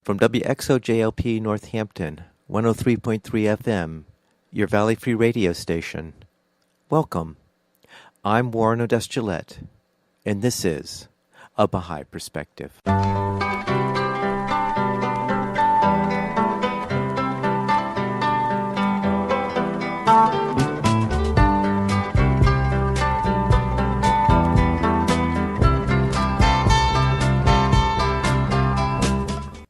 From WXOJLP Northampton, 103.3 FM, your Valley Free radio station. Welcome. I'm Warren Odess-Gillette, and this is A Baha'i Perspective.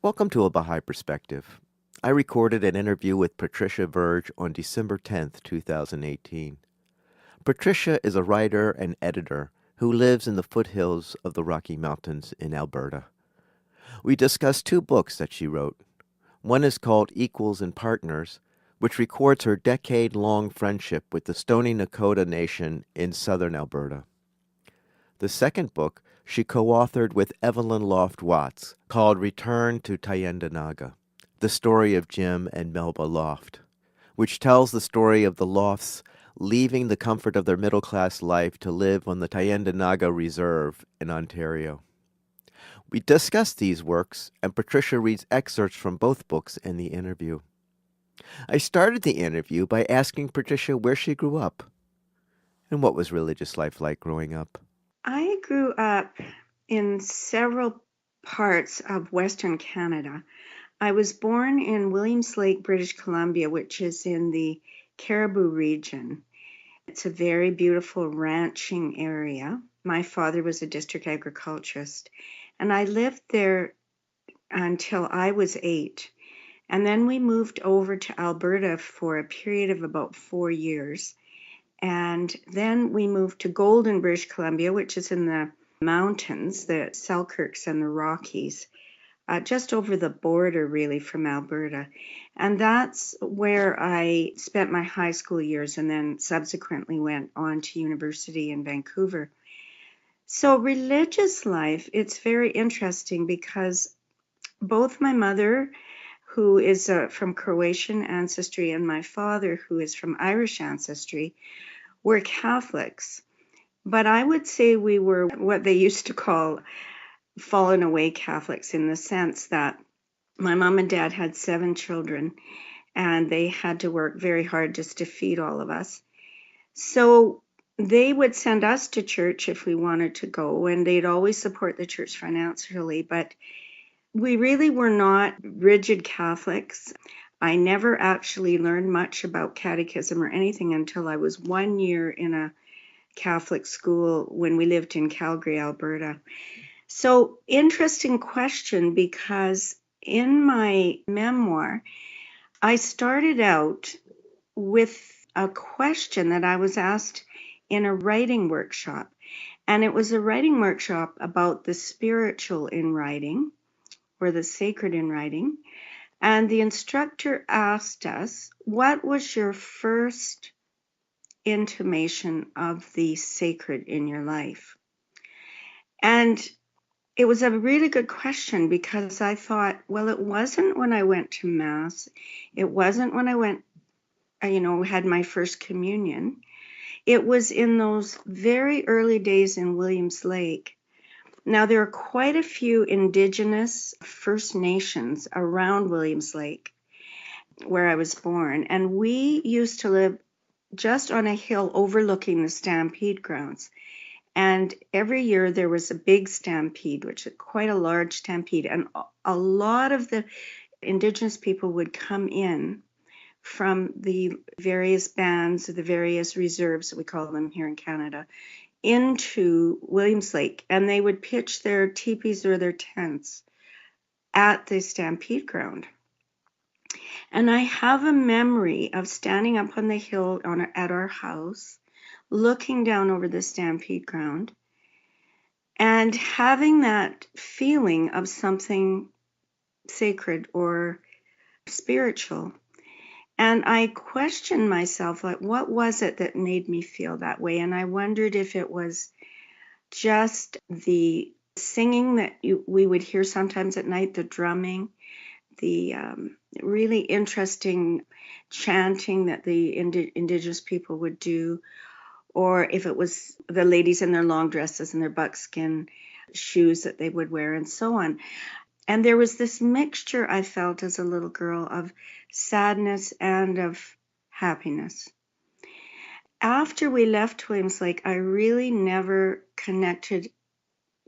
Welcome to A Baha'i Perspective. I recorded an interview with Patricia Verge on December 10th, 2018. Patricia is a writer and editor who lives in the foothills of the Rocky Mountains in Alberta. We discussed two books that she wrote. One is called Equals and Partners, which records her decade-long friendship with the Stoney Nakoda Nation in Southern Alberta. The second book she co-authored with Evelyn Loft Watts, called Return to Tyendinaga, the story of Jim and Melba Loft, which tells the story of the Lofts leaving the comfort of their middle-class life to live on the Tyendinaga Reserve in Ontario. We discussed these works, and Patricia reads excerpts from both books in the interview. I started the interview by asking Patricia where she grew up and what was religious life like growing up. I grew up in several parts of Western Canada. I was born in Williams Lake, British Columbia, which is in the Caribou region. It's a very beautiful ranching area. My father was a district agriculturist, and I lived there until I was 8. And then we moved over to Alberta for a period of about 4 years. And then we moved to Golden, British Columbia, which is in the mountains, the Selkirks and the Rockies, just over the border, really, from Alberta. And that's where I spent my high school years and then subsequently went on to university in Vancouver. So religious life, it's very interesting because both my mother, who is from Croatian ancestry, and my father, who is from Irish ancestry, were Catholics. But I would say we were what they used to call fallen away Catholics, in the sense that my mom and dad had 7 children, and they had to work very hard just to feed all of us. So they would send us to church if we wanted to go, and they'd always support the church financially, but we really were not rigid Catholics. I never actually learned much about catechism or anything until I was 1 year in a Catholic school when we lived in Calgary, Alberta. So, interesting question, because in my memoir, I started out with a question that I was asked in a writing workshop. And it was a writing workshop about the spiritual in writing, or the sacred in writing. And the instructor asked us, what was your first intimation of the sacred in your life? And it was a really good question, because I thought, well, it wasn't when I went to Mass. It wasn't when I went, had my first communion. It was in those very early days in Williams Lake. Now, there are quite a few Indigenous First Nations around Williams Lake, where I was born, and we used to live just on a hill overlooking the stampede grounds. And every year there was a big stampede, which is quite a large stampede, and a lot of the Indigenous people would come in from the various bands, the various reserves, we call them here in Canada, into Williams Lake, and they would pitch their teepees or their tents at the stampede ground. And I have a memory of standing up on the hill at our house, looking down over the stampede ground, and having that feeling of something sacred or spiritual. And I questioned myself, like, what was it that made me feel that way? And I wondered if it was just the singing that we would hear sometimes at night, the drumming, the really interesting chanting that the Indigenous people would do, or if it was the ladies in their long dresses and their buckskin shoes that they would wear, and so on. And there was this mixture I felt as a little girl of sadness and of happiness. After we left Williams Lake, I really never connected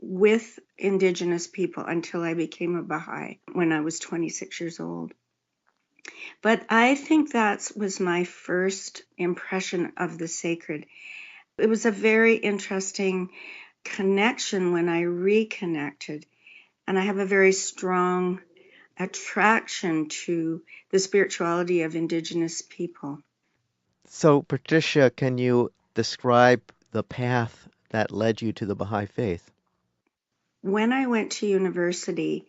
with Indigenous people until I became a Baha'i when I was 26 years old. But I think that was my first impression of the sacred. It was a very interesting connection when I reconnected, and I have a very strong attraction to the spirituality of Indigenous people. So, Patricia, can you describe the path that led you to the Baha'i faith? When I went to university,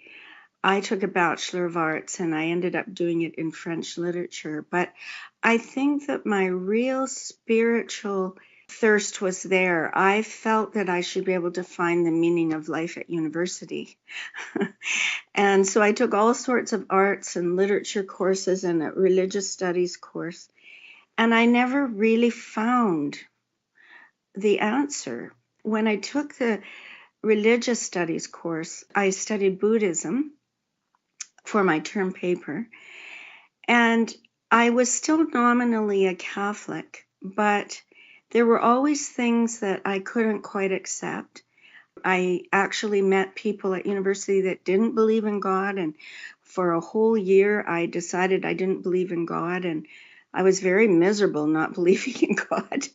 I took a Bachelor of Arts and I ended up doing it in French literature. But I think that my real spiritual thirst was there. I felt that I should be able to find the meaning of life at university. And so I took all sorts of arts and literature courses and a religious studies course. And I never really found the answer. When I took the religious studies course, I studied Buddhism for my term paper. And I was still nominally a Catholic, but there were always things that I couldn't quite accept. I actually met people at university that didn't believe in God, and for a whole year I decided I didn't believe in God, and I was very miserable not believing in God.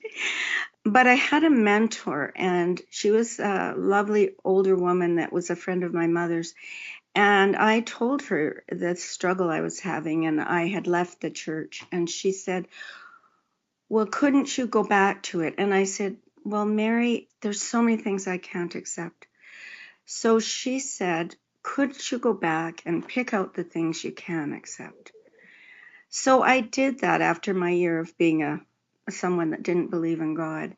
But I had a mentor, and she was a lovely older woman that was a friend of my mother's. And I told her the struggle I was having, and I had left the church. And she said, well, couldn't you go back to it? And I said, well, Mary, there's so many things I can't accept. So she said, couldn't you go back and pick out the things you can accept? So I did that after my year of being someone that didn't believe in God.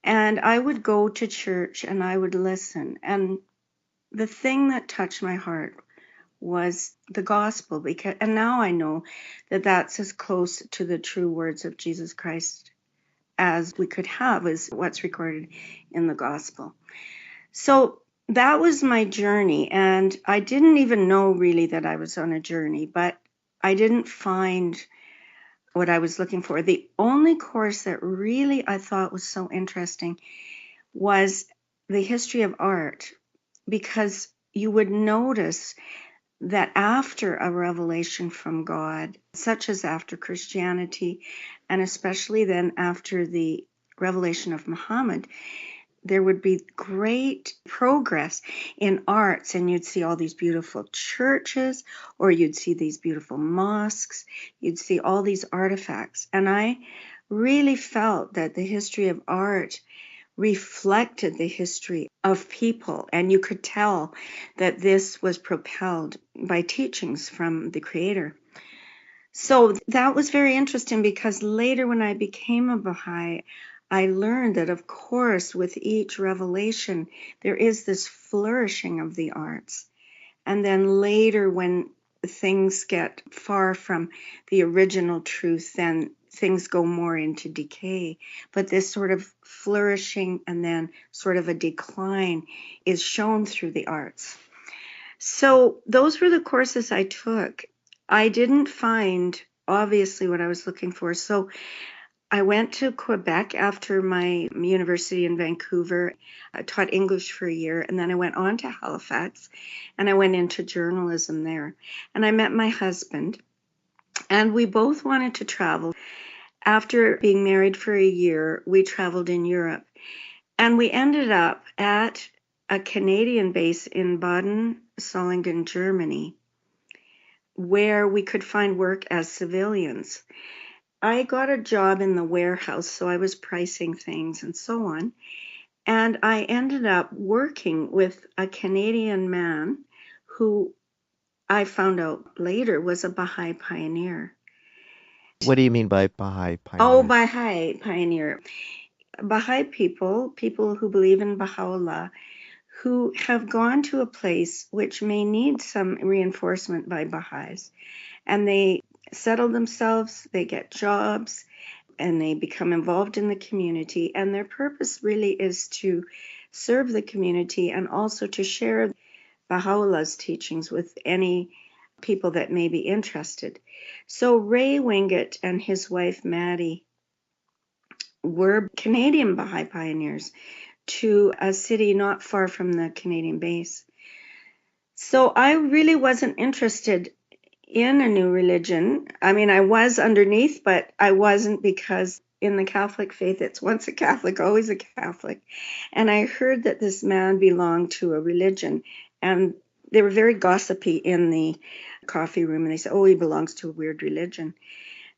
And I would go to church and I would listen. And the thing that touched my heart was the gospel, and now I know that that's as close to the true words of Jesus Christ as we could have, is what's recorded in the gospel. So that was my journey, and I didn't even know really that I was on a journey, but I didn't find what I was looking for. The only course that really I thought was so interesting was the history of art, because you would notice that after a revelation from God, such as after Christianity, and especially then after the revelation of Muhammad, there would be great progress in arts, and you'd see all these beautiful churches, or you'd see these beautiful mosques, you'd see all these artifacts. And I really felt that the history of art reflected the history of people, and you could tell that this was propelled by teachings from the Creator. So that was very interesting, because later when I became a Baha'i, I learned that, of course, with each revelation, there is this flourishing of the arts. And then later, when things get far from the original truth, then things go more into decay. But this sort of flourishing and then sort of a decline is shown through the arts. So those were the courses I took. I didn't find, obviously, what I was looking for. So I went to Quebec after my university in Vancouver. I taught English for a year, and then I went on to Halifax, and I went into journalism there. And I met my husband, and we both wanted to travel. After being married for a year, we traveled in Europe, and we ended up at a Canadian base in Baden-Solingen, Germany, where we could find work as civilians. I got a job in the warehouse, so I was pricing things and so on. And I ended up working with a Canadian man who I found out later was a Baha'i pioneer. What do you mean by Baha'i Oh, pioneer? Baha'i pioneer. Baha'i people who believe in Baha'u'llah, who have gone to a place which may need some reinforcement by Baha'is. And they settle themselves, they get jobs, and they become involved in the community. And their purpose really is to serve the community and also to share Baha'u'llah's teachings with any people that may be interested. So Ray Wingate and his wife Maddie were Canadian Baha'i pioneers to a city not far from the Canadian base. So I really wasn't interested in a new religion. I mean, I was underneath, but I wasn't, because in the Catholic faith, it's once a Catholic, always a Catholic. And I heard that this man belonged to a religion, and they were very gossipy in the coffee room, and they said, oh, he belongs to a weird religion.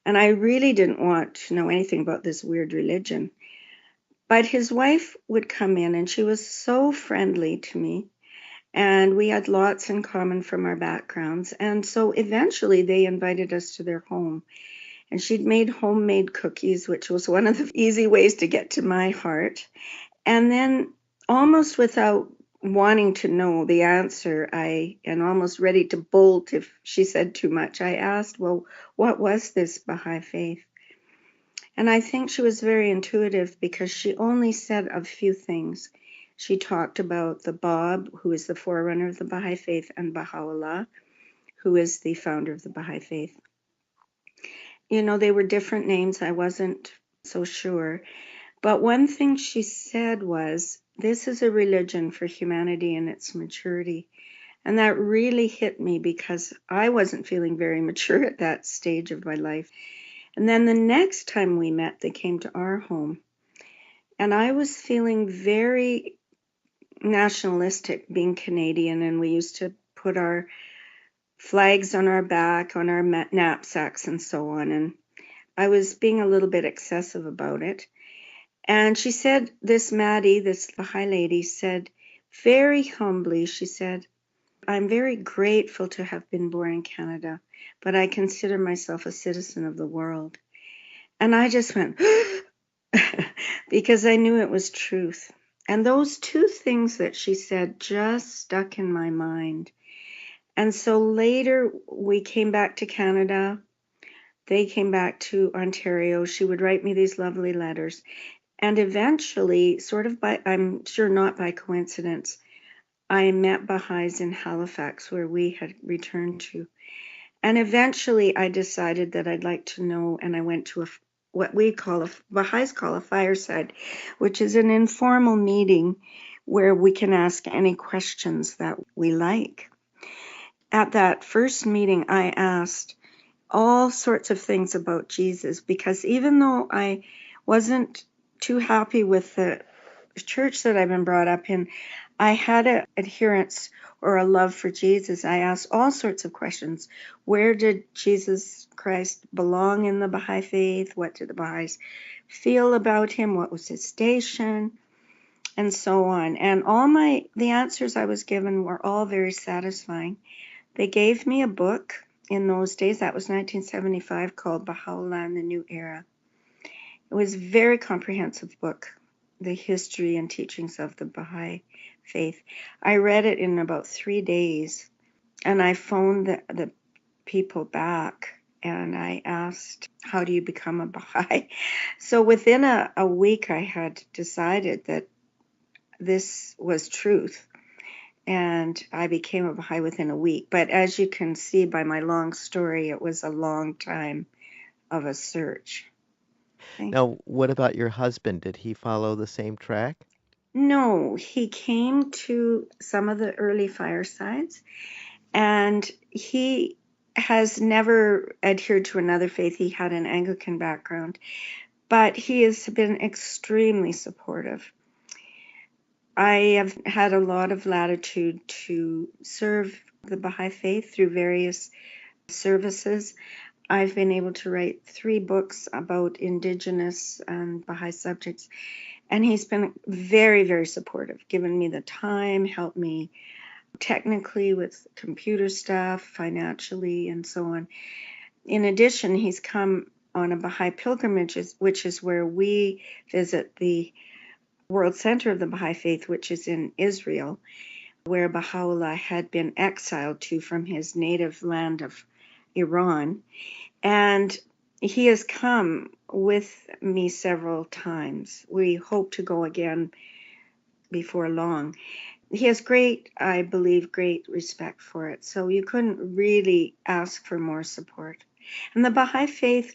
And I really didn't want to know anything about this weird religion. But his wife would come in, and she was so friendly to me. And we had lots in common from our backgrounds. And so eventually they invited us to their home. And she'd made homemade cookies, which was one of the easy ways to get to my heart. And then, almost without wanting to know the answer, and almost ready to bolt if she said too much, I asked, well, what was this Baha'i faith? And I think she was very intuitive, because she only said a few things. She talked about the Bab, who is the forerunner of the Baha'i faith, and Baha'u'llah, who is the founder of the Baha'i faith. You know, they were different names. I wasn't so sure. But one thing she said was, this is a religion for humanity in its maturity. And that really hit me, because I wasn't feeling very mature at that stage of my life. And then the next time we met, they came to our home. And I was feeling very nationalistic, being Canadian, and we used to put our flags on our back, on our knapsacks, and so on. And I was being a little bit excessive about it. And she said, this Maddie, this Baha'i lady, said very humbly, she said, I'm very grateful to have been born in Canada, but I consider myself a citizen of the world. And I just went, because I knew it was truth. And those two things that she said just stuck in my mind. And so later we came back to Canada. They came back to Ontario. She would write me these lovely letters. And eventually, sort of by, I'm sure not by coincidence, I met Baha'is in Halifax, where we had returned to. And eventually I decided that I'd like to know, and I went to what we call Baha'is call a fireside, which is an informal meeting where we can ask any questions that we like. At that first meeting, I asked all sorts of things about Jesus, because even though I wasn't too happy with the church that I've been brought up in, I had an adherence or a love for Jesus. I asked all sorts of questions. Where did Jesus Christ belong in the Baha'i faith? What did the Baha'is feel about him? What was his station? And so on. And the answers I was given were all very satisfying. They gave me a book in those days, that was 1975, called Baha'u'llah and the New Era. It was a very comprehensive book, the history and teachings of the Baha'i faith. I read it in about 3 days, and I phoned the people back, and I asked, how do you become a Baha'i? So within a week, I had decided that this was truth, and I became a Baha'i within a week. But as you can see by my long story, it was a long time of a search. Now, what about your husband? Did he follow the same track? No, he came to some of the early firesides, and he has never adhered to another faith. He had an Anglican background, but he has been extremely supportive. I have had a lot of latitude to serve the Baha'i faith through various services. I've been able to write 3 books about Indigenous and Baha'i subjects, and he's been very, very supportive, given me the time, helped me technically with computer stuff, financially, and so on. In addition, he's come on a Baha'i pilgrimage, which is where we visit the World Center of the Baha'i Faith, which is in Israel, where Baha'u'llah had been exiled to from his native land of Iran. And he has come with me several times. We hope to go again before long. he has great, I believe, great respect for it. So you couldn't really ask for more support. And the Baha'i faith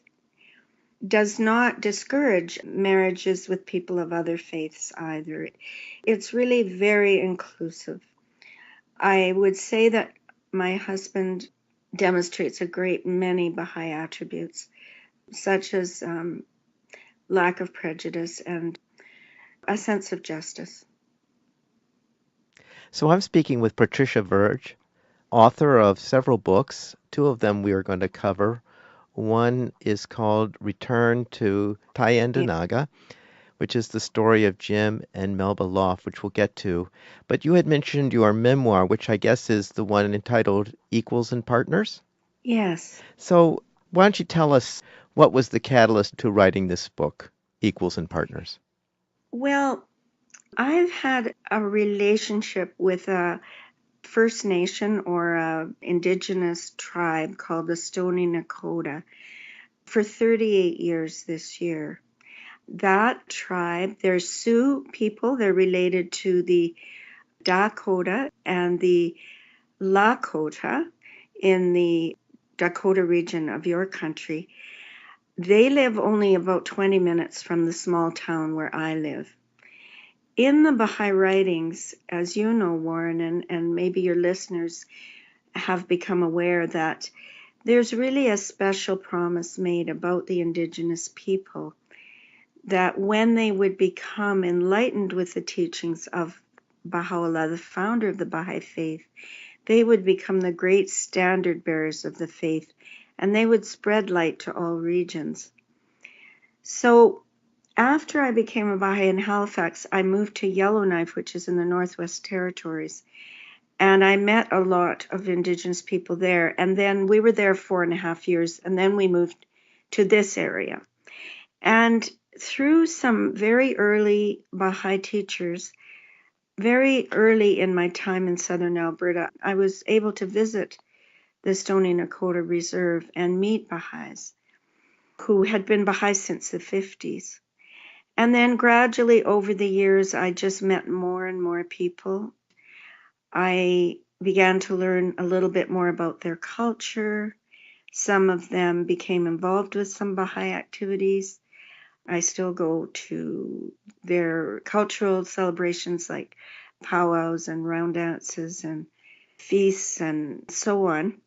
does not discourage marriages with people of other faiths either. It's really very inclusive. I would say that my husband demonstrates a great many Baha'i attributes, such as lack of prejudice and a sense of justice. So I'm speaking with Patricia Verge, author of several books. Two of them we are going to cover. One is called Return to Yeah. Tyendinaga, which is the story of Jim and Melba Loft, which we'll get to. But you had mentioned your memoir, which I guess is the one entitled Equals and Partners. Yes. So why don't you tell us what was the catalyst to writing this book, Equals and Partners? Well, I've had a relationship with a First Nation or a indigenous tribe called the Stoney Nakoda for 38 years this year. That tribe, they're Sioux people. They're related to the Dakota and the Lakota in the Dakota region of your country. They live only about 20 minutes from the small town where I live. In the Baha'i writings, as you know, Warren, and maybe your listeners have become aware that there's really a special promise made about the indigenous people that when they would become enlightened with the teachings of Baha'u'llah, the founder of the Baha'i faith, they would become the great standard bearers of the faith, and they would spread light to all regions. So after I became a Baha'i in Halifax, I moved to Yellowknife, which is in the Northwest Territories. And I met a lot of Indigenous people there. And then we were there 4.5 years, and then we moved to this area. And through some very early Baha'i teachers, very early in my time in Southern Alberta, I was able to visit the Stoney Nakoda Reserve and meet Baha'is who had been Baha'i since the 50s. And then gradually over the years, I just met more and more people. I began to learn a little bit more about their culture. Some of them became involved with some Baha'i activities. I still go to their cultural celebrations like powwows and round dances and feasts and so on.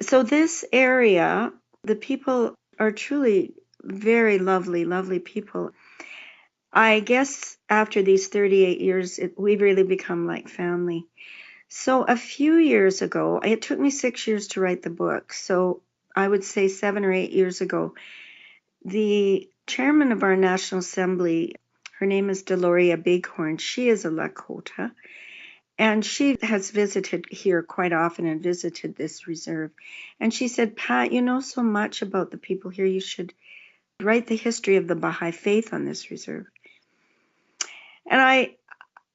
So this area, the people are truly very lovely, lovely people. I guess after these 38 years, we've really become like family. So a few years ago, it took me 6 years to write the book. So I would say 7 or 8 years ago, the chairman of our National Assembly, her name is Deloria Bighorn. She is a Lakota, and she has visited here quite often and visited this reserve. And she said, Pat, you know so much about the people here. You should write the history of the Baha'i faith on this reserve. And I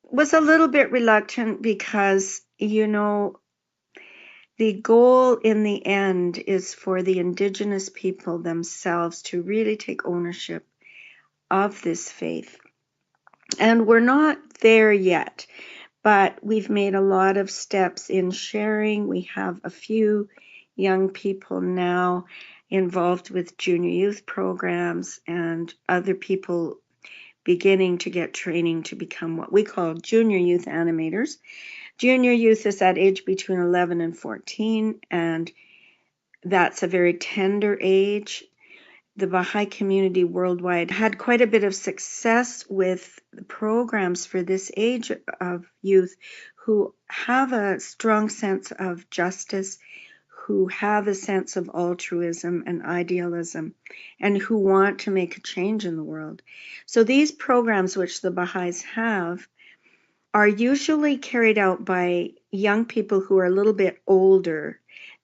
was a little bit reluctant because, you know, the goal in the end is for the indigenous people themselves to really take ownership of this faith. And we're not there yet, but we've made a lot of steps in sharing. We have a few young people now involved with junior youth programs and other people beginning to get training to become what we call junior youth animators. Junior youth is that age between 11 and 14, and that's a very tender age. The Baha'i community worldwide had quite a bit of success with the programs for this age of youth who have a strong sense of justice, who have a sense of altruism and idealism, and who want to make a change in the world. So these programs, which the Baha'is have, are usually carried out by young people who are a little bit older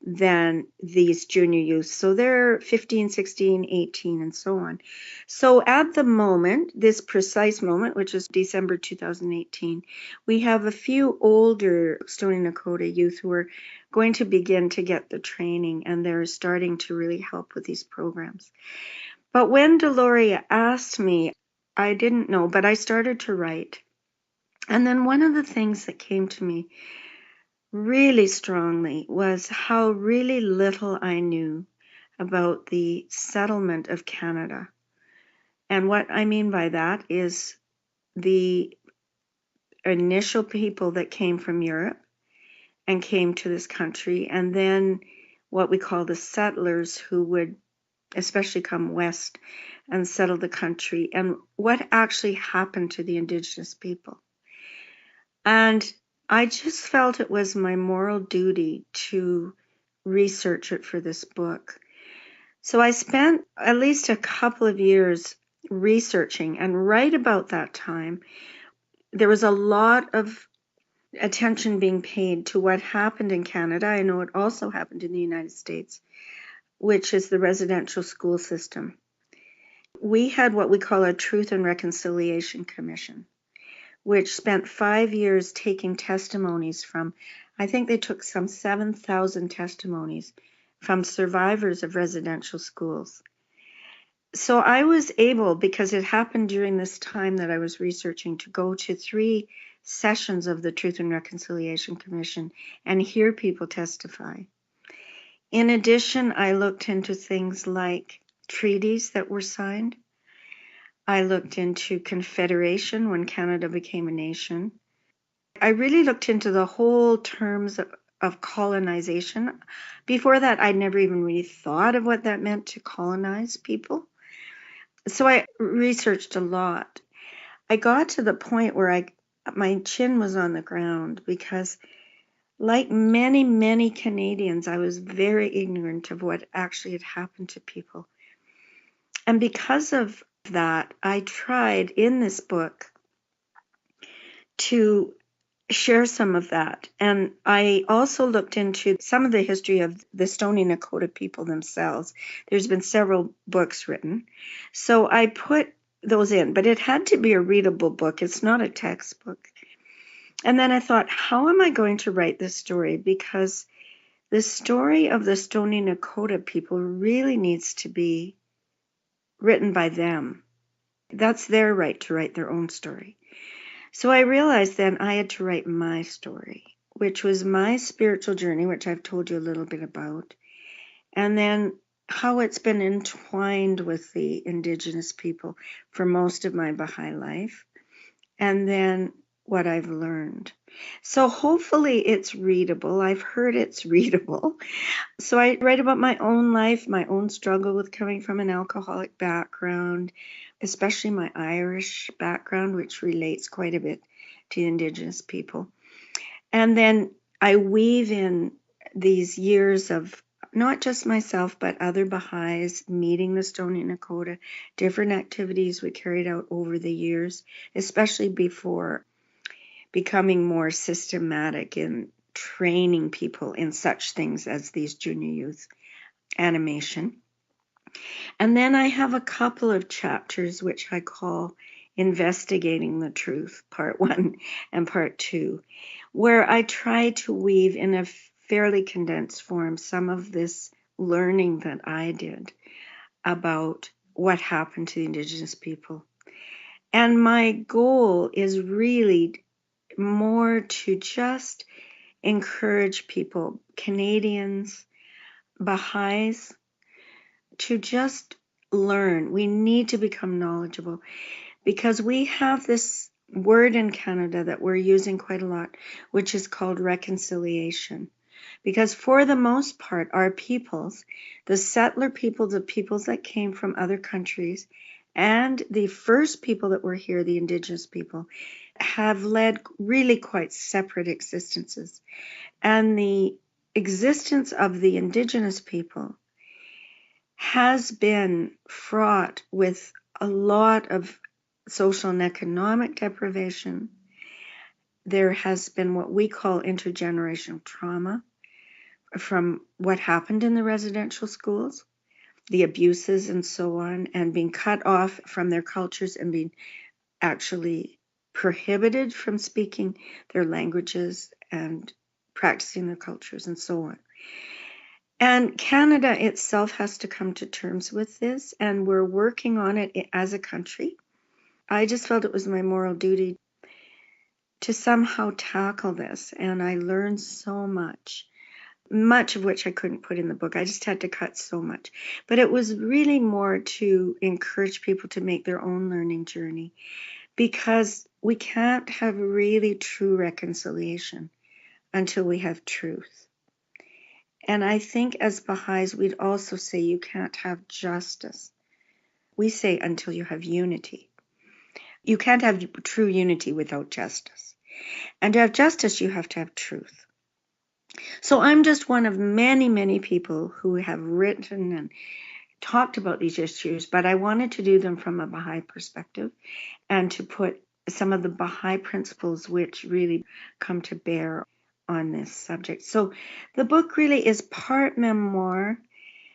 than these junior youth. So they're 15, 16, 18, and so on. So at the moment, this precise moment, which is December 2018, we have a few older Stoney Nakoda youth who are going to begin to get the training, and they're starting to really help with these programs. But when Deloria asked me, I didn't know, but I started to write. And then one of the things that came to me really strongly was how really little I knew about the settlement of Canada. And what I mean by that is the initial people that came from Europe and came to this country, and then what we call the settlers who would especially come west and settle the country, and what actually happened to the Indigenous people. And I just felt it was my moral duty to research it for this book. So I spent at least a couple of years researching, and right about that time, there was a lot of attention being paid to what happened in Canada. I know it also happened in the United States, which is the residential school system. We had what we call a Truth and Reconciliation Commission, which spent 5 years taking testimonies from, I think they took some 7,000 testimonies from survivors of residential schools. So I was able, because it happened during this time that I was researching, to go to 3 sessions of the Truth and Reconciliation Commission and hear people testify. In addition, I looked into things like treaties that were signed. I looked into Confederation when Canada became a nation. I really looked into the whole terms of colonization. Before that, I'd never even really thought of what that meant to colonize people. So I researched a lot. I got to the point where my chin was on the ground because, like many, many Canadians, I was very ignorant of what actually had happened to people. And because of that, I tried in this book to share some of that. And I also looked into some of the history of the Stoney Nakoda people themselves. There's been several books written. So I put those in, but it had to be a readable book. It's not a textbook. And then I thought, how am I going to write this story? Because the story of the Stoney Nakoda people really needs to be written by them. That's their right to write their own story. So I realized then I had to write my story, which was my spiritual journey, which I've told you a little bit about, and then how it's been entwined with the Indigenous people for most of my Baha'i life, and then what I've learned. So hopefully it's readable. I've heard it's readable. So I write about my own life, my own struggle with coming from an alcoholic background, especially my Irish background, which relates quite a bit to the Indigenous people. And then I weave in these years of not just myself, but other Baha'is meeting the Stoney Nakoda, different activities we carried out over the years, especially before becoming more systematic in training people in such things as these junior youth animation. And then I have a couple of chapters which I call Investigating the Truth, Part 1 and Part 2, where I try to weave in a fairly condensed form some of this learning that I did about what happened to the Indigenous people. And my goal is really more to just encourage people, Canadians, Baha'is, to just learn. We need to become knowledgeable because we have this word in Canada that we're using quite a lot, which is called reconciliation. Because for the most part, our peoples, the settler peoples, the peoples that came from other countries, and the first people that were here, the Indigenous people, have led really quite separate existences. And the existence of the Indigenous people has been fraught with a lot of social and economic deprivation. There has been what we call intergenerational trauma from what happened in the residential schools, the abuses and so on, and being cut off from their cultures and being actually prohibited from speaking their languages and practicing their cultures and so on. And Canada itself has to come to terms with this, and we're working on it as a country. I just felt it was my moral duty. to somehow tackle this, and I learned so much of which I couldn't put in the book. I just had to cut so much. But it was really more to encourage people to make their own learning journey, because we can't have really true reconciliation until we have truth. And I think as Baha'is, we'd also say you can't have justice. We say until you have unity. You can't have true unity without justice. And to have justice, you have to have truth. So I'm just one of many, many people who have written and talked about these issues, but I wanted to do them from a Baha'i perspective and to put some of the Baha'i principles which really come to bear on this subject. So the book really is part memoir,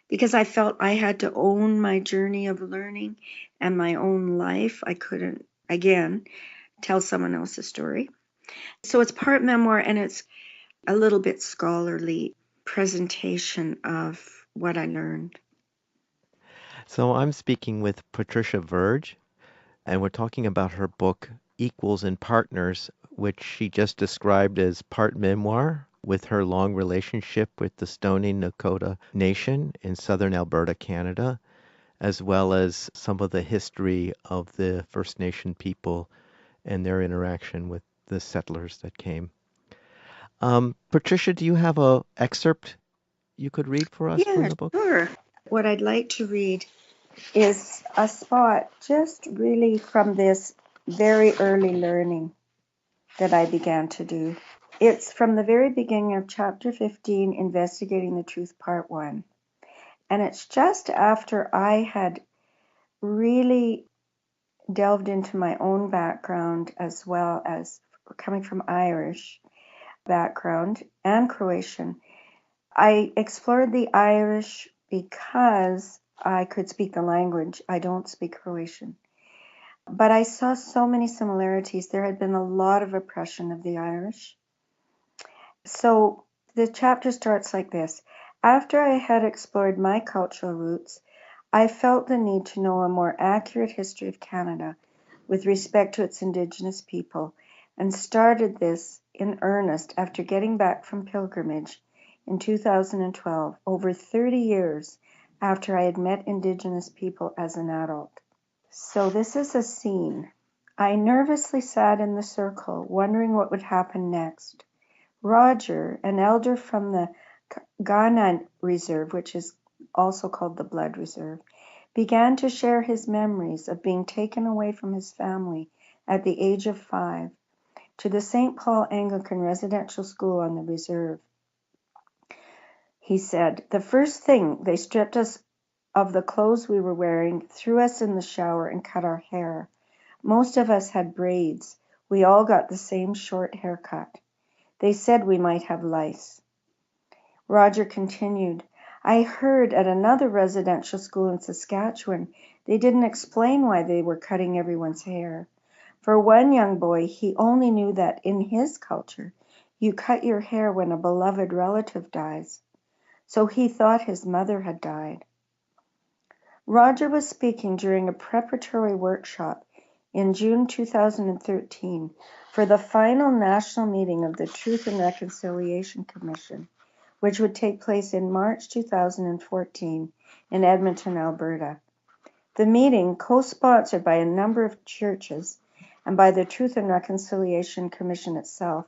because I felt I had to own my journey of learning and my own life. I couldn't, again, tell someone else's story. So it's part memoir, and it's a little bit scholarly presentation of what I learned. So I'm speaking with Patricia Verge, and we're talking about her book, Equals and Partners, which she just described as part memoir with her long relationship with the Stoney Nakoda Nation in Southern Alberta, Canada, as well as some of the history of the First Nation people and their interaction with the settlers that came. Patricia, do you have a excerpt you could read for us from Yeah, the book? sure. What I'd like to read is a spot just really from this very early learning that I began to do. It's from the very beginning of chapter 15, Investigating the Truth, part 1. And it's just after I had really delved into my own background, as well as coming from Irish background and Croatian. I explored the Irish because I could speak the language. I don't speak Croatian. But I saw so many similarities. There had been a lot of oppression of the Irish. So the chapter starts like this. After I had explored my cultural roots, I felt the need to know a more accurate history of Canada with respect to its Indigenous people, and started this in earnest after getting back from pilgrimage in 2012, over 30 years after I had met Indigenous people as an adult. So this is a scene. I nervously sat in the circle, wondering what would happen next. Roger, an elder from the Tyendinaga Reserve, which is also called the Blood Reserve, began to share his memories of being taken away from his family at the age of 5 to the St. Paul Anglican Residential School on the reserve. He said, "The first thing, they stripped us of the clothes we were wearing, threw us in the shower, and cut our hair. Most of us had braids. We all got the same short haircut. They said we might have lice." Roger continued, "I heard at another residential school in Saskatchewan they didn't explain why they were cutting everyone's hair. For one young boy, he only knew that in his culture you cut your hair when a beloved relative dies. So he thought his mother had died." Roger was speaking during a preparatory workshop in June 2013 for the final national meeting of the Truth and Reconciliation Commission, which would take place in March 2014 in Edmonton, Alberta. The meeting, co-sponsored by a number of churches and by the Truth and Reconciliation Commission itself,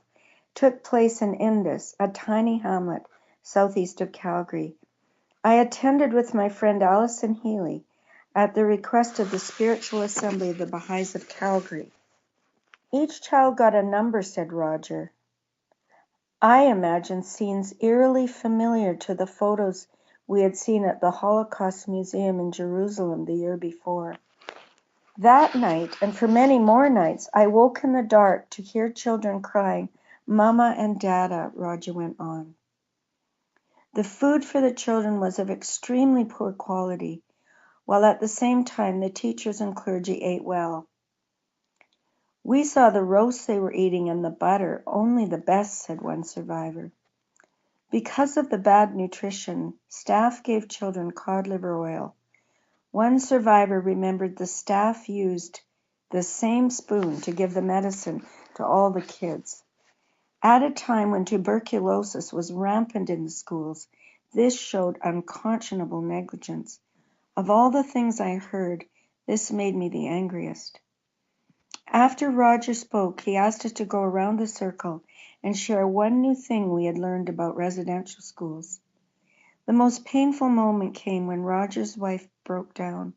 took place in Indus, a tiny hamlet southeast of Calgary. I attended with my friend Alison Healy at the request of the Spiritual Assembly of the Baha'is of Calgary. "Each child got a number," said Roger. I imagined scenes eerily familiar to the photos we had seen at the Holocaust Museum in Jerusalem the year before. That night, and for many more nights, I woke in the dark to hear children crying, "Mama and Dada," Roger went on. The food for the children was of extremely poor quality, while at the same time the teachers and clergy ate well. "We saw the roast they were eating and the butter, only the best," said one survivor. Because of the bad nutrition, staff gave children cod liver oil. One survivor remembered the staff used the same spoon to give the medicine to all the kids. At a time when tuberculosis was rampant in the schools, this showed unconscionable negligence. Of all the things I heard, this made me the angriest. After Roger spoke, he asked us to go around the circle and share one new thing we had learned about residential schools. The most painful moment came when Roger's wife broke down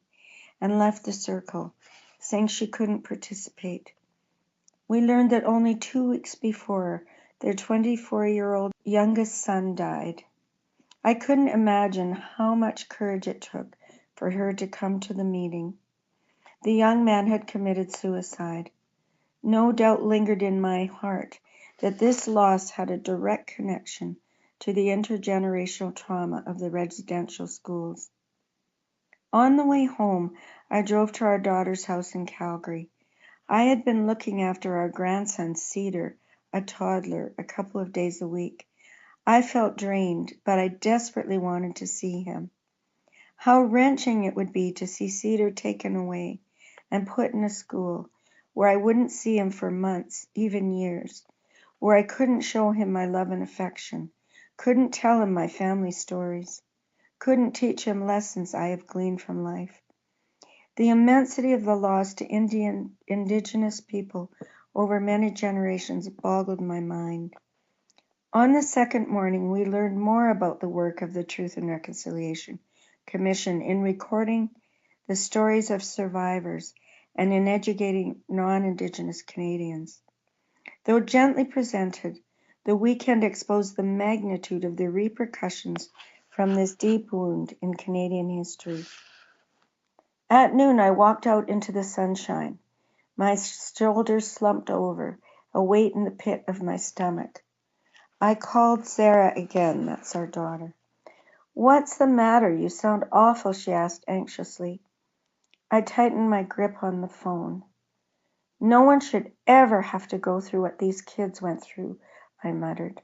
and left the circle, saying she couldn't participate. We learned that only 2 weeks before, their 24-year-old youngest son died. I couldn't imagine how much courage it took for her to come to the meeting. The young man had committed suicide. No doubt lingered in my heart that this loss had a direct connection to the intergenerational trauma of the residential schools. On the way home, I drove to our daughter's house in Calgary. I had been looking after our grandson, Cedar, a toddler, a couple of days a week. I felt drained, but I desperately wanted to see him. How wrenching it would be to see Cedar taken away and put in a school where I wouldn't see him for months, even years, where I couldn't show him my love and affection, couldn't tell him my family stories, couldn't teach him lessons I have gleaned from life. The immensity of the loss to Indigenous people over many generations boggled my mind. On the second morning, we learned more about the work of the Truth and Reconciliation Commission in recording the stories of survivors and in educating non-Indigenous Canadians. Though gently presented, the weekend exposed the magnitude of the repercussions from this deep wound in Canadian history. At noon, I walked out into the sunshine, my shoulders slumped over, a weight in the pit of my stomach. I called Sarah again, that's our daughter. "What's the matter? You sound awful," she asked anxiously. I tightened my grip on the phone. "No one should ever have to go through what these kids went through," I muttered.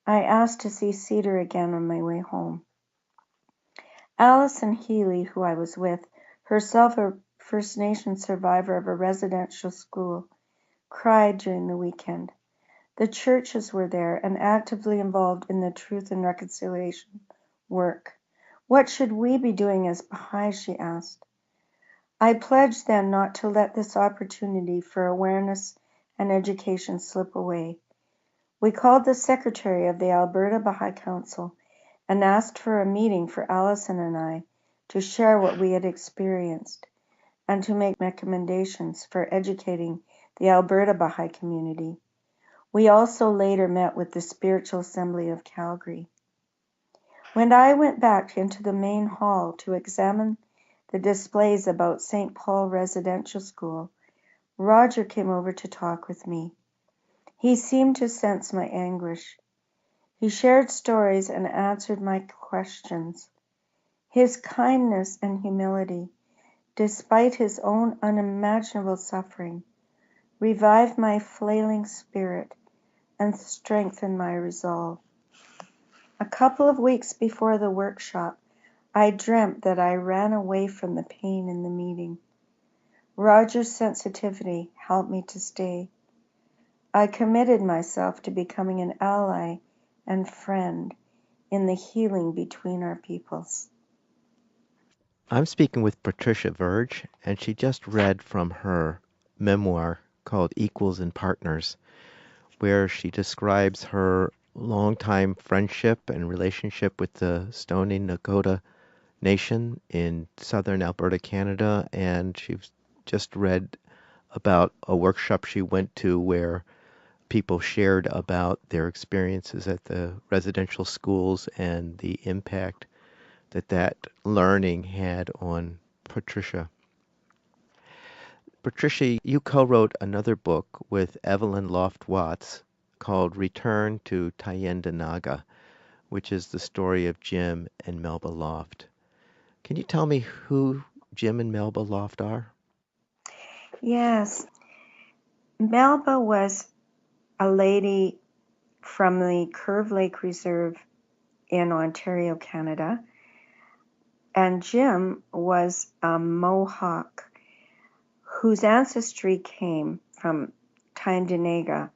I asked to see Cedar again on my way home. Allison Healy, who I was with, herself a First Nation survivor of a residential school, cried during the weekend. The churches were there and actively involved in the Truth and Reconciliation work. What should we be doing as Baha'i, she asked. I pledged then not to let this opportunity for awareness and education slip away. We called the secretary of the Alberta Baha'i Council and asked for a meeting for Allison and I to share what we had experienced and to make recommendations for educating the Alberta Baha'i community. We also later met with the Spiritual Assembly of Calgary. When I went back into the main hall to examine the displays about St. Paul Residential School, Roger came over to talk with me. He seemed to sense my anguish. He shared stories and answered my questions. His kindness and humility, despite his own unimaginable suffering, revived my flailing spirit and strengthened my resolve. A couple of weeks before the workshop, I dreamt that I ran away from the pain in the meeting. Roger's sensitivity helped me to stay. I committed myself to becoming an ally and friend in the healing between our peoples. I'm speaking with Patricia Verge, and she just read from her memoir called Equals and Partners, where she describes her longtime friendship and relationship with the Stoney Nakoda Nation in Southern Alberta, Canada, and she's just read about a workshop she went to where people shared about their experiences at the residential schools and the impact that learning had on Patricia. Patricia, you co-wrote another book with Evelyn Loft Watts called Return to Tyendinaga, which is the story of Jim and Melba Loft. Can you tell me who Jim and Melba Loft are? Yes, Melba was a lady from the Curve Lake Reserve in Ontario, Canada, and Jim was a Mohawk whose ancestry came from Tyendinaga,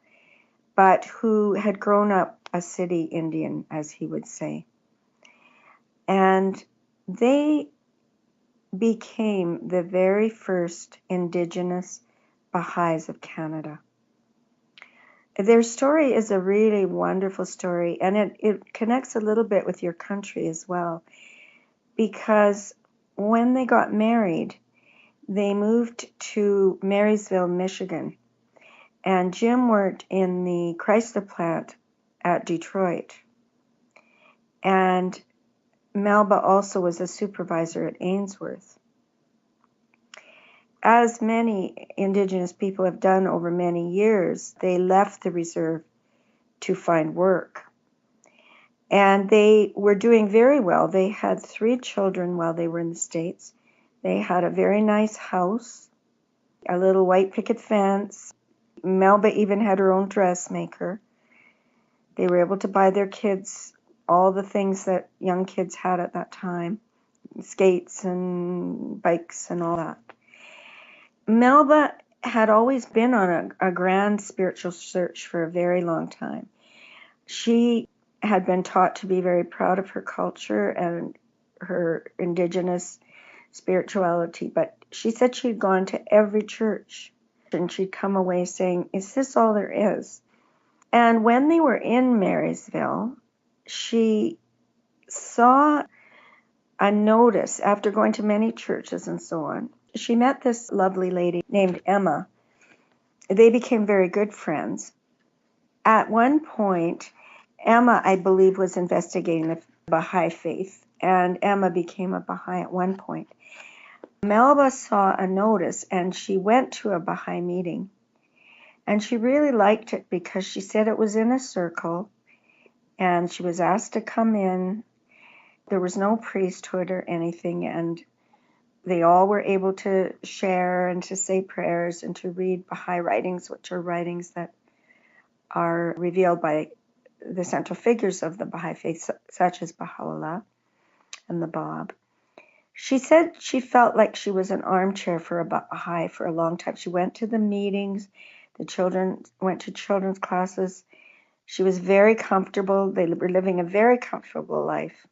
but who had grown up a city Indian, as he would say. And they became the very first Indigenous Baha'is of Canada. Their story is a really wonderful story, and it connects a little bit with your country as well, because when they got married, they moved to Marysville, Michigan, and Jim worked in the Chrysler plant at Detroit, and Melba also was a supervisor at Ainsworth. As many Indigenous people have done over many years, they left the reserve to find work. And they were doing very well. They had 3 children while they were in the States. They had a very nice house, a little white picket fence. Melba even had her own dressmaker. They were able to buy their kids all the things that young kids had at that time, skates and bikes and all that. Melba had always been on a grand spiritual search for a very long time. She had been taught to be very proud of her culture and her Indigenous spirituality, but she said she'd gone to every church and she'd come away saying, "Is this all there is?" And when they were in Marysville, she saw a notice after going to many churches and so on. She met this lovely lady named Emma. They became very good friends. At one point, Emma, I believe, was investigating the Baha'i faith, and Emma became a Baha'i at one point. Melba saw a notice, and she went to a Baha'i meeting, and she really liked it because she said it was in a circle, and she was asked to come in. There was no priesthood or anything, and they all were able to share and to say prayers and to read Baha'i writings, which are writings that are revealed by the central figures of the Baha'i faith, such as Baha'u'llah and the Bab. She said she felt like she was an armchair for a Baha'i for a long time. She went to the meetings, the children went to children's classes. She was very comfortable. They were living a very comfortable life.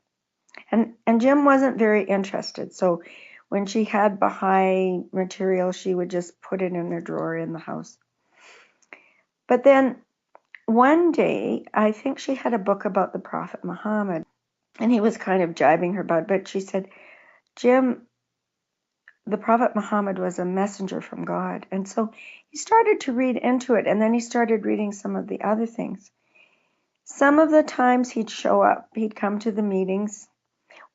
And Jim wasn't very interested. So when she had Baha'i material, she would just put it in her drawer in the house. But then one day, I think she had a book about the Prophet Muhammad, and he was kind of jibing her about it, but she said, "Jim, the Prophet Muhammad was a messenger from God." And so he started to read into it, and then he started reading some of the other things. Some of the times he'd show up, he'd come to the meetings.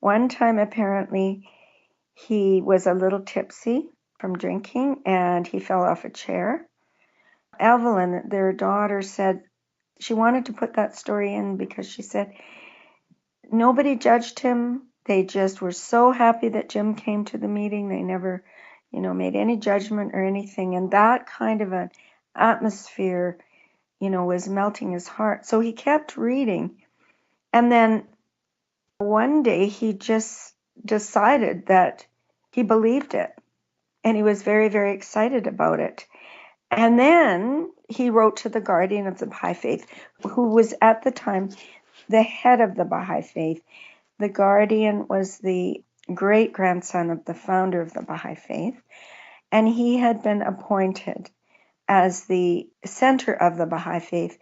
One time, apparently, he was a little tipsy from drinking, and he fell off a chair. Evelyn, their daughter, said she wanted to put that story in because she said nobody judged him. They just were so happy that Jim came to the meeting. They never, made any judgment or anything. And that kind of an atmosphere, was melting his heart. So he kept reading. And then one day he just decided that he believed it. And he was very, very excited about it. And then he wrote to the guardian of the Baha'i faith, who was at the time the head of the Baha'i faith. The guardian was the great-grandson of the founder of the Baha'i faith, and he had been appointed as the center of the Baha'i faith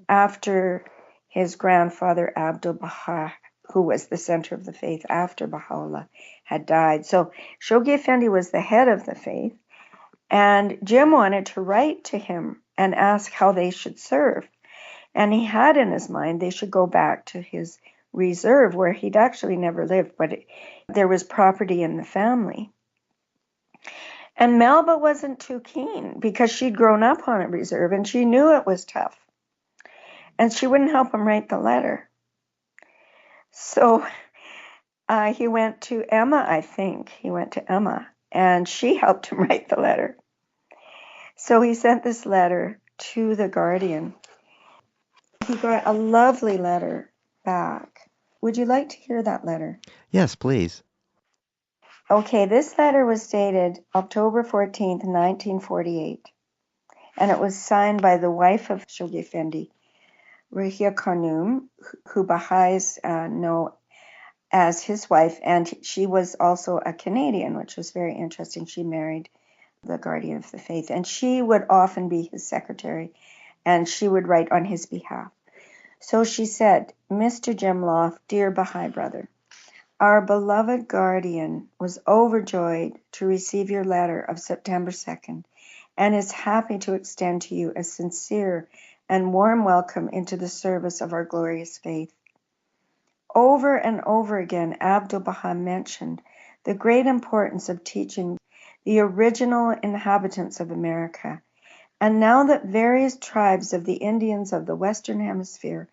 after his grandfather Abdul Baha, who was the center of the faith after Baha'u'llah had died. So Shoghi Effendi was the head of the faith, and Jim wanted to write to him and ask how they should serve. And he had in his mind they should go back to his reserve where he'd actually never lived, but there was property in the family. And Melba wasn't too keen because she'd grown up on a reserve and she knew it was tough. And she wouldn't help him write the letter. So he went to Emma, I think. He went to Emma, and she helped him write the letter. So he sent this letter to the guardian. He got a lovely letter back. Would you like to hear that letter? Yes, please. Okay, this letter was dated October 14th, 1948. and it was signed by the wife of Shoghi Effendi, Rahia Khanum, who Baha'is know as his wife, and she was also a Canadian, which was very interesting. She married the guardian of the faith, and she would often be his secretary, and she would write on his behalf. So she said, Mr. Jim Loft, dear Baha'i brother, our beloved guardian was overjoyed to receive your letter of September 2nd and is happy to extend to you a sincere and warm welcome into the service of our glorious faith. Over and over again, Abdu'l-Baha mentioned the great importance of teaching the original inhabitants of America. And now that various tribes of the Indians of the Western Hemisphere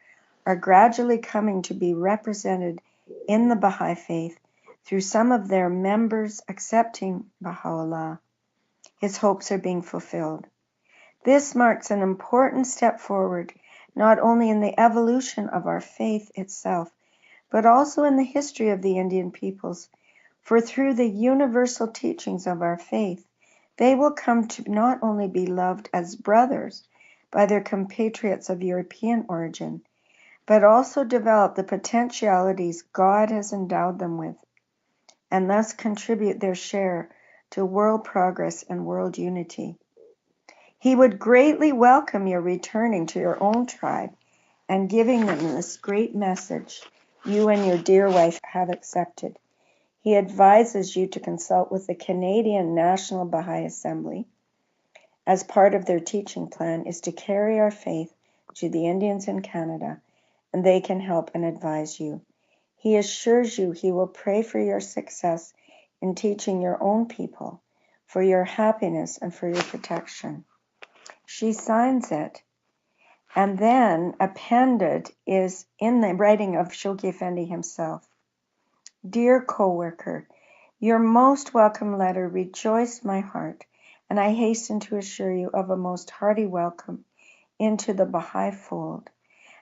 are gradually coming to be represented in the Baha'i faith through some of their members accepting Baha'u'llah, his hopes are being fulfilled. This marks an important step forward, not only in the evolution of our faith itself, but also in the history of the Indian peoples. For through the universal teachings of our faith, they will come to not only be loved as brothers by their compatriots of European origin, but also develop the potentialities God has endowed them with, and thus contribute their share to world progress and world unity. He would greatly welcome your returning to your own tribe and giving them this great message you and your dear wife have accepted. He advises you to consult with the Canadian National Baha'i Assembly as part of their teaching plan is to carry our faith to the Indians in Canada, and they can help and advise you. He assures you he will pray for your success in teaching your own people, for your happiness and for your protection. She signs it, and then appended is in the writing of Shoghi Effendi himself. Dear co-worker, your most welcome letter rejoiced my heart, and I hasten to assure you of a most hearty welcome into the Baha'i fold,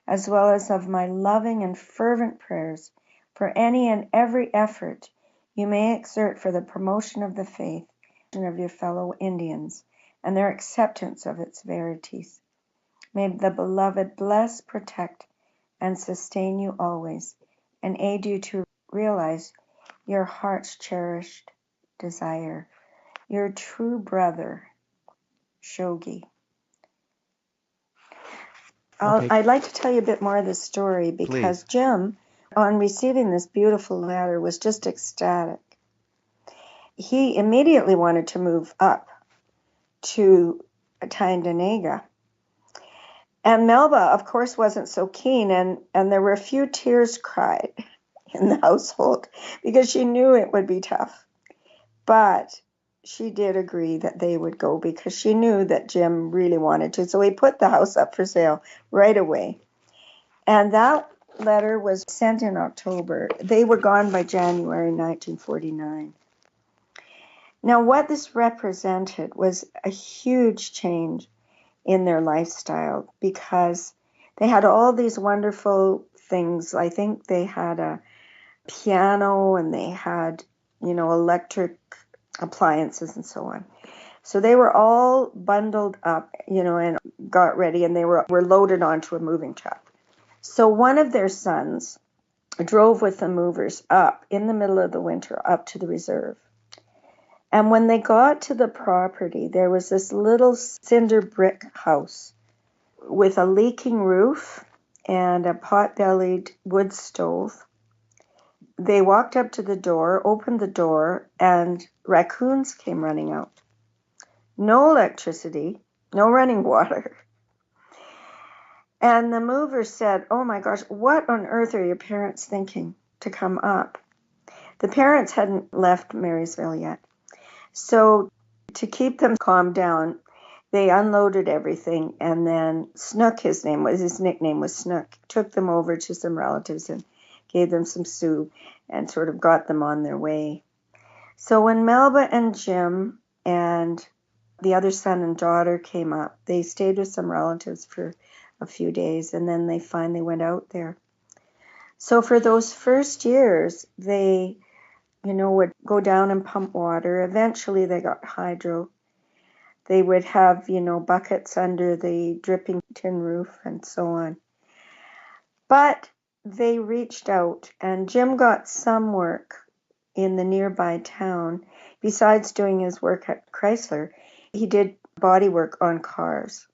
as well as of my loving and fervent prayers for any and every effort you may exert for the promotion of the faith of your fellow Indians and their acceptance of its verities. May the beloved bless, protect, and sustain you always, and aid you to realize your heart's cherished desire. Your true brother, Shoghi. Okay, I'd like to tell you a bit more of this story because please. Jim, on receiving this beautiful letter, was just ecstatic. He immediately wanted to move up to Tyendinaga. And Melba, of course, wasn't so keen, and there were a few tears cried in the household because she knew it would be tough. But she did agree that they would go because she knew that Jim really wanted to. So he put the house up for sale right away. And that letter was sent in October. They were gone by January 1949. Now, what this represented was a huge change in their lifestyle because they had all these wonderful things. I think they had a piano and they had, electric appliances and so on. So they were all bundled up, and got ready, and they were loaded onto a moving truck. So one of their sons drove with the movers up in the middle of the winter up to the reserve. And when they got to the property, there was this little cinder brick house with a leaking roof and a pot-bellied wood stove. They walked up to the door, opened the door, and raccoons came running out. No electricity, no running water. And the mover said, oh my gosh, what on earth are your parents thinking to come up? The parents hadn't left Marysville yet. So to keep them calmed down, they unloaded everything, and then Snook, his nickname was Snook, took them over to some relatives and gave them some soup and sort of got them on their way. So when Melba and Jim and the other son and daughter came up, they stayed with some relatives for a few days, and then they finally went out there. So for those first years, they would go down and pump water. Eventually they got hydro. They would have, buckets under the dripping tin roof and so on. But they reached out, and Jim got some work in the nearby town. Besides doing his work at Chrysler, he did body work on cars.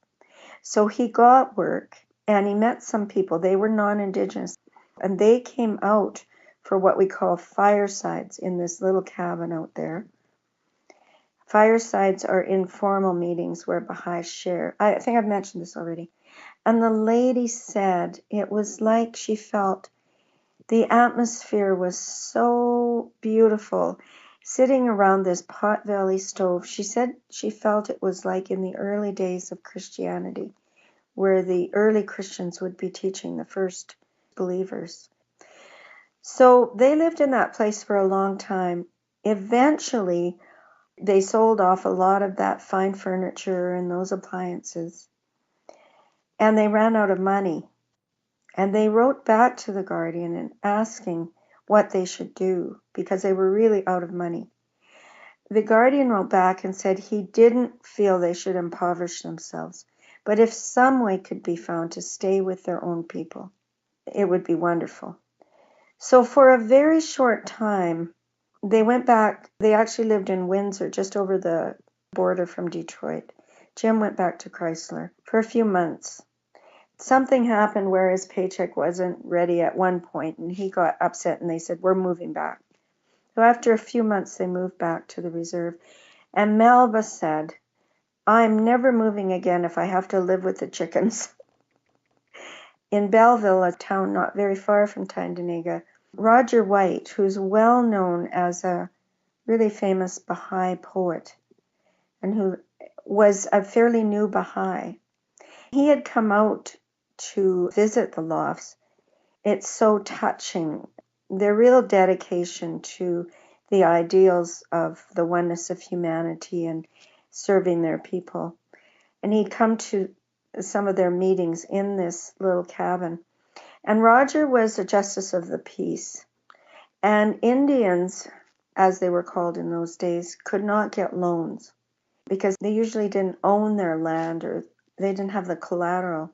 So he got work, and he met some people. They were non-Indigenous, and they came out for what we call firesides in this little cabin out there. Firesides are informal meetings where Baha'is share. I think I've mentioned this already. And the lady said it was like she felt the atmosphere was so beautiful. Sitting around this pot belly stove, she said she felt it was like in the early days of Christianity, where the early Christians would be teaching the first believers. So they lived in that place for a long time. Eventually, they sold off a lot of that fine furniture and those appliances, and they ran out of money. And they wrote back to the Guardian and asking what they should do because they were really out of money. The Guardian wrote back and said he didn't feel they should impoverish themselves, but if some way could be found to stay with their own people, it would be wonderful. So for a very short time, they went back. They actually lived in Windsor, just over the border from Detroit. Jim went back to Chrysler for a few months. Something happened where his paycheck wasn't ready at one point, and he got upset, and they said, we're moving back. So after a few months, they moved back to the reserve. And Melba said, I'm never moving again if I have to live with the chickens. In Belleville, a town not very far from Tyendinaga, Roger White, who's well known as a really famous Baha'i poet, and who was a fairly new Baha'i, he had come out to visit the Lofts. It's so touching, their real dedication to the ideals of the oneness of humanity and serving their people. And he'd come to some of their meetings in this little cabin. And Roger was a justice of the peace. And Indians, as they were called in those days, could not get loans because they usually didn't own their land or they didn't have the collateral.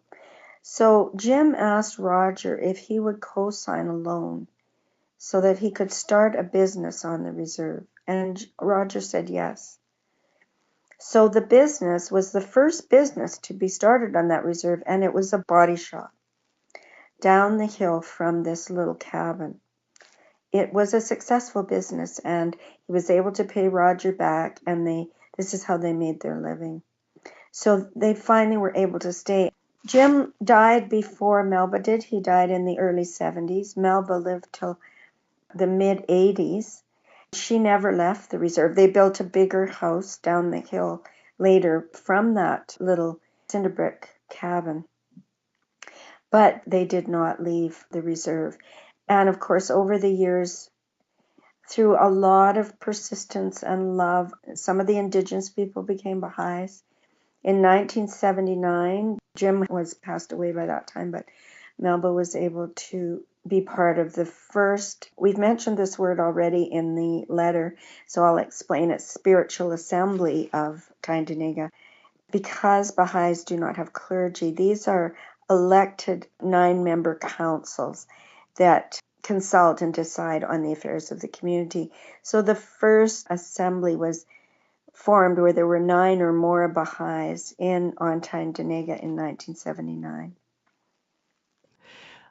So Jim asked Roger if he would co-sign a loan so that he could start a business on the reserve. And Roger said yes. So the business was the first business to be started on that reserve, and it was a body shop down the hill from this little cabin. It was a successful business, and he was able to pay Roger back, and this is how they made their living. So they finally were able to stay. Jim died before Melba did. He died in the early 70s. Melba lived till the mid-80s. She never left the reserve. They built a bigger house down the hill later from that little cinder brick cabin. But they did not leave the reserve. And of course, over the years, through a lot of persistence and love, some of the Indigenous people became Baha'is. In 1979, Jim was passed away by that time, but Melba was able to be part of the first, we've mentioned this word already in the letter, so I'll explain it, spiritual assembly of Tyendinaga. Because Baha'is do not have clergy, these are elected 9-member councils that consult and decide on the affairs of the community. So the first assembly was formed where there were 9 or more Baha'is on Tyendinaga in 1979.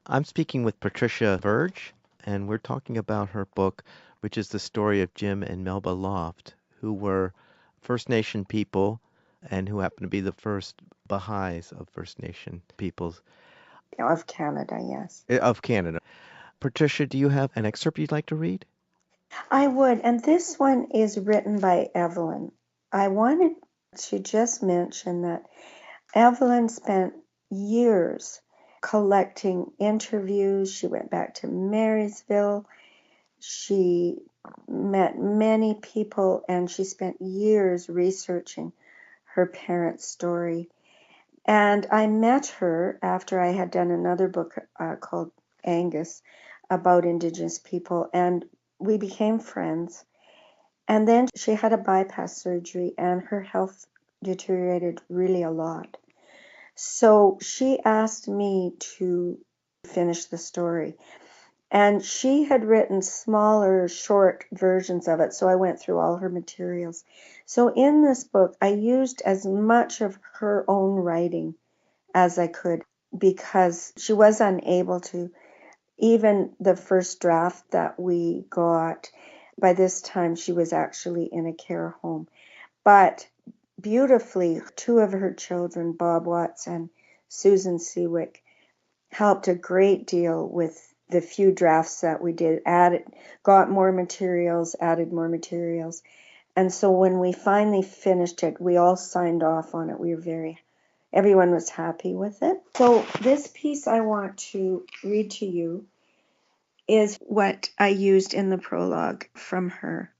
I'm speaking with Patricia Verge, and we're talking about her book, which is the story of Jim and Melba Loft, who were First Nation people and who happened to be the first Baha'is of First Nation peoples. Of Canada, yes. Of Canada. Patricia, do you have an excerpt you'd like to read? I would, and this one is written by Evelyn. I wanted to just mention that Evelyn spent years collecting interviews. She went back to Marysville. She met many people, and she spent years researching her parents' story. And I met her after I had done another book called Angus about Indigenous people, and we became friends. And then she had a bypass surgery, and her health deteriorated really a lot. So she asked me to finish the story. And she had written smaller, short versions of it, so I went through all her materials. So in this book, I used as much of her own writing as I could because she was unable to. Even the first draft that we got, by this time she was actually in a care home. But beautifully, two of her children, Bob Watts and Susan Seawick, helped a great deal with the few drafts that we did. Got more materials, added more materials. And so when we finally finished it, we all signed off on it. Everyone was happy with it. So this piece I want to read to you is what I used in the prologue from her.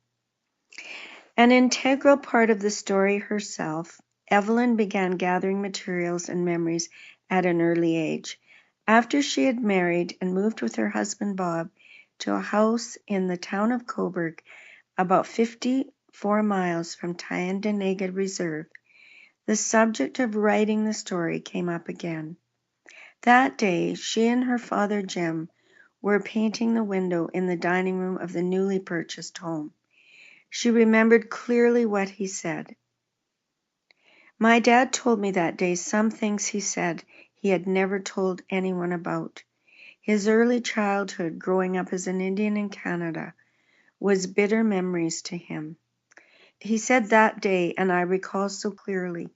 An integral part of the story herself, Evelyn began gathering materials and memories at an early age. After she had married and moved with her husband Bob to a house in the town of Coburg, about 54 miles from Tyendinaga Reserve, the subject of writing the story came up again. That day she and her father Jim were painting the window in the dining room of the newly purchased home. She remembered clearly what he said. My dad told me that day some things he said he had never told anyone about. His early childhood, growing up as an Indian in Canada, was bitter memories to him. He said that day, and I recall so clearly,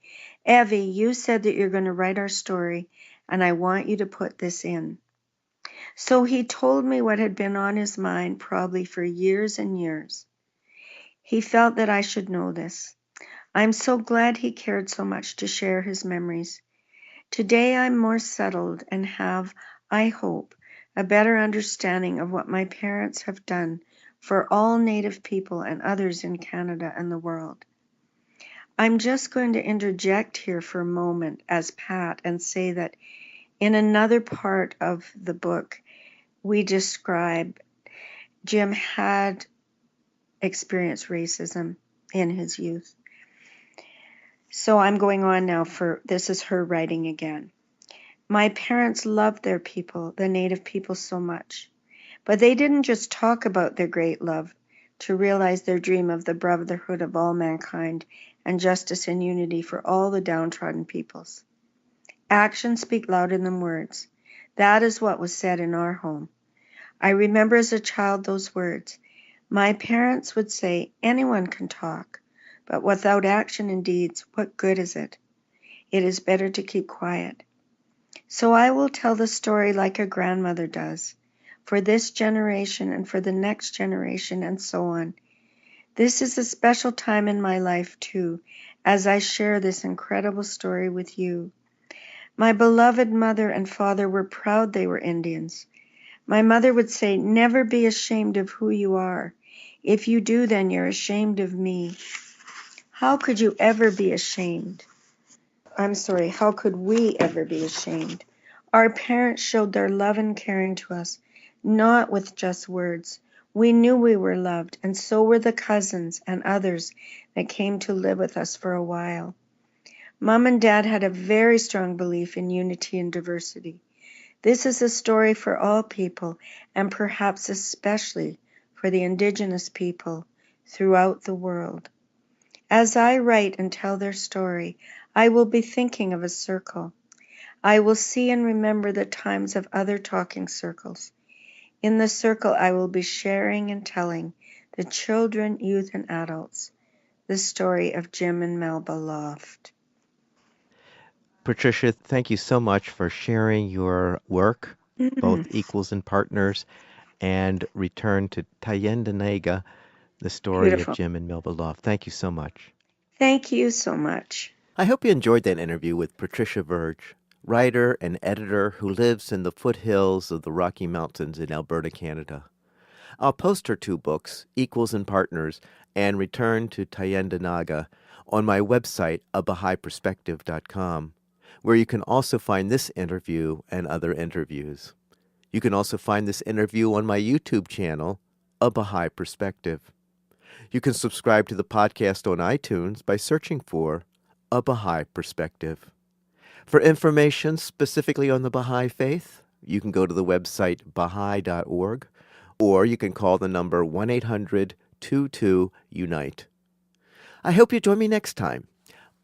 Evie, you said that you're going to write our story, and I want you to put this in. So he told me what had been on his mind probably for years and years. He felt that I should know this. I'm so glad he cared so much to share his memories. Today I'm more settled and have, I hope, a better understanding of what my parents have done for all Native people and others in Canada and the world. I'm just going to interject here for a moment as Pat and say that in another part of the book, we describe Jim had experienced racism in his youth. So I'm going on now this is her writing again. My parents loved their people, the Native people, so much. But they didn't just talk about their great love to realize their dream of the brotherhood of all mankind and justice and unity for all the downtrodden peoples. Actions speak louder than words. That is what was said in our home. I remember as a child those words. My parents would say, anyone can talk, but without action and deeds, what good is it? It is better to keep quiet. So I will tell the story like a grandmother does, for this generation and for the next generation and so on. This is a special time in my life too, as I share this incredible story with you. My beloved mother and father were proud they were Indians. My mother would say, never be ashamed of who you are. If you do, then you're ashamed of me. How could you ever be ashamed? How could we ever be ashamed? Our parents showed their love and caring to us, not with just words. We knew we were loved, and so were the cousins and others that came to live with us for a while. Mom and Dad had a very strong belief in unity and diversity. This is a story for all people, and perhaps especially for the Indigenous people throughout the world. As I write and tell their story, I will be thinking of a circle. I will see and remember the times of other talking circles. In the circle, I will be sharing and telling the children, youth, and adults the story of Jim and Melba Loft. Patricia, thank you so much for sharing your work, both Equals and Partners and Return to Tyendinaga, the story of Beautiful. Jim and Melba Loft. Thank you so much. Thank you so much. I hope you enjoyed that interview with Patricia Verge, writer and editor who lives in the foothills of the Rocky Mountains in Alberta, Canada. I'll post her two books, Equals and Partners and Return to Tyendinaga, on my website, abahaiperspective.com, where you can also find this interview and other interviews. You can also find this interview on my YouTube channel, A Baha'i Perspective. You can subscribe to the podcast on iTunes by searching for A Baha'i Perspective. For information specifically on the Baha'i Faith, you can go to the website baha'i.org, or you can call the number 1-800-22-UNITE. I hope you join me next time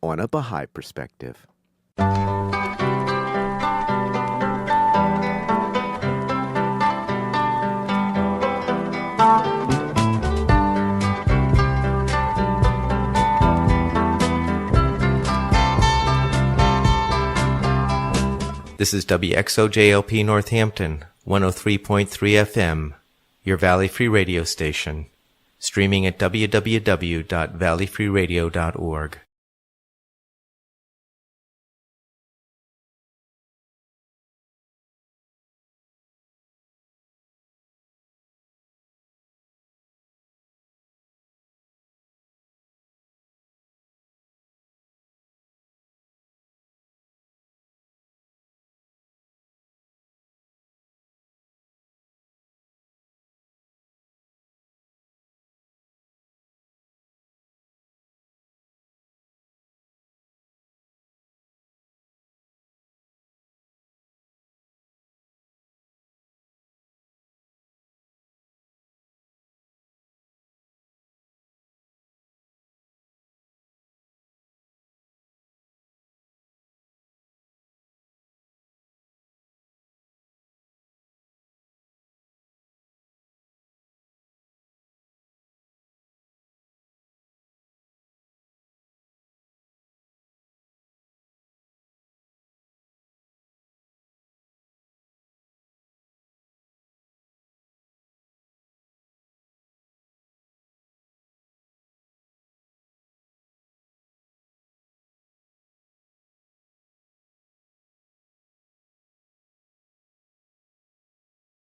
on A Baha'i Perspective. This is WXOJLP Northampton, 103.3 FM, your Valley Free Radio station, streaming at www.valleyfreeradio.org.